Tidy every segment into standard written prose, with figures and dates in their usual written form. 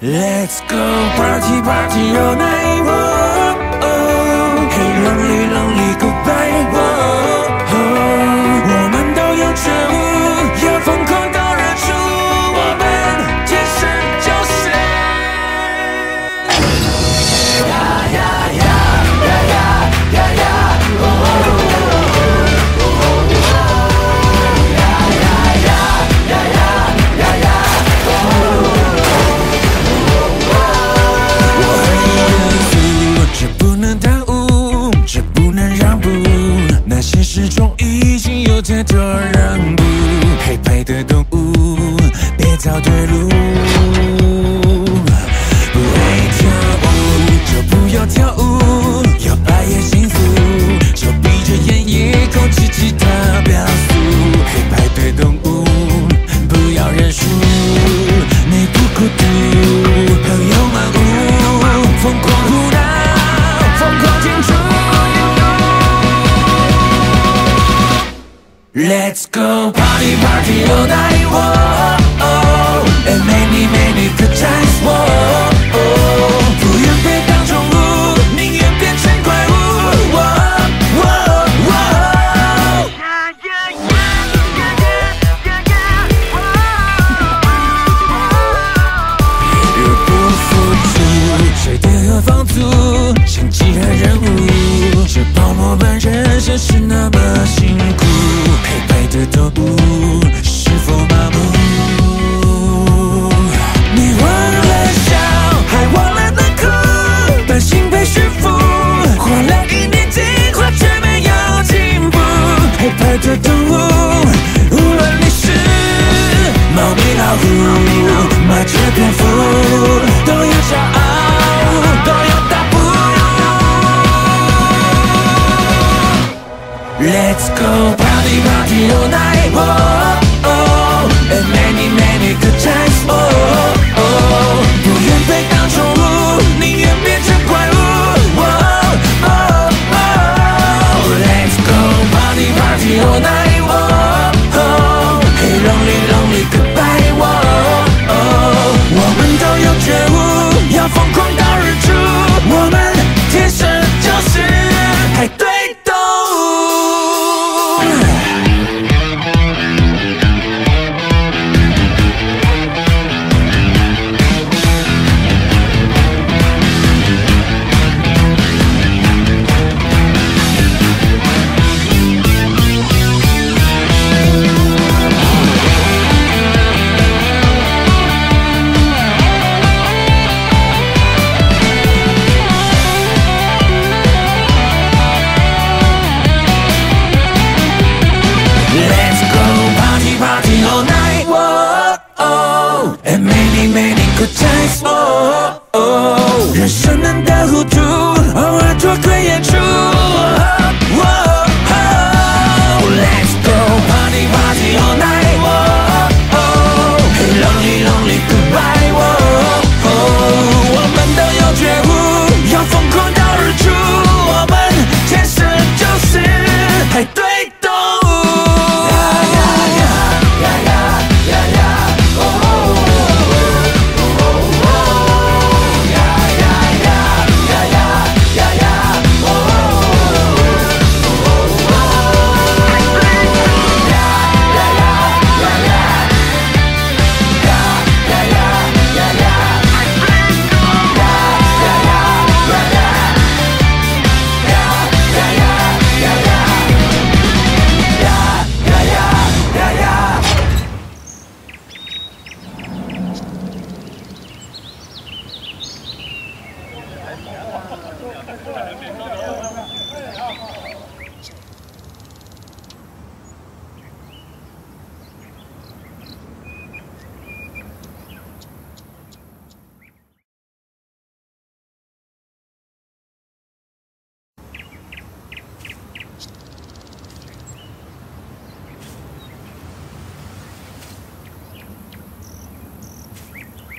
Let's go party party all night. Whoa, oh, hey lonely lonely goodbye. Whoa, oh, 我们都有觉悟，要疯狂到日出，我们其实就是呀呀呀呀呀呀呀，哦哦哦哦呀呀呀呀呀呀呀，哦哦。这不能耽误，这不能让步，那现实中已经有太多让步。黑白的动物，别找对路。不会跳舞就不要跳舞，要白也幸福，就闭着眼也控制其他表述。黑白的动物，不要认输，你不孤独，朋友漫舞，疯狂胡闹。Let's go party party all night. Whoa, oh, and many many good times. Whoa, oh, 不愿被当宠物，宁愿变成怪物。Whoa, whoa, whoa. 若不付出，谁的何方足？成绩和任务，这泡沫般人生是那么辛苦。黑白的动物是否麻木？你忘了笑，还忘了难哭，担心被驯服，花了一年进化却没有进步。黑白的动物，无论你是猫咪老虎、麻雀蝙蝠，都有骄傲，都有大步。Let's go party party all night. Whoa, oh, and many many good times. Oh, oh, 不愿被当宠物，宁愿变成怪物。Whoa, oh, oh, let's go party party all night. Whoa, oh, hey lonely lonely goodbye. Whoa, oh, 我们都有觉悟，要疯狂到日出，我们天生就是派对。Good times, oh, oh, 人生难得糊涂，偶尔脱轨演出。Oh, oh, let's go party party all night. Oh, oh, hey lonely lonely goodbye. Oh, oh, 我们都有觉悟，要疯狂到日出，我们天生就是派对动物。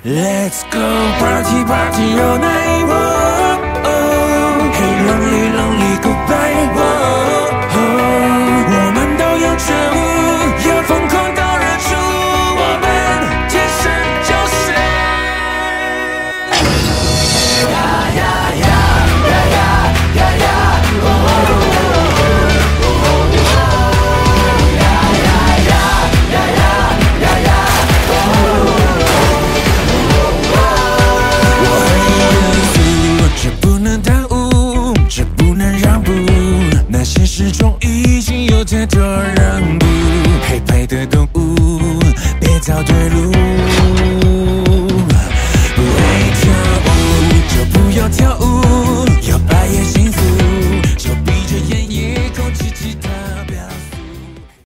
Let's go party party all night. Whoa, oh, hey lonely lonely goodbye. Whoa, oh, 我们都有觉悟，要疯狂到日出，我们天生就是。就让步，黑白的动物，别找对路。不会跳舞就不要跳舞。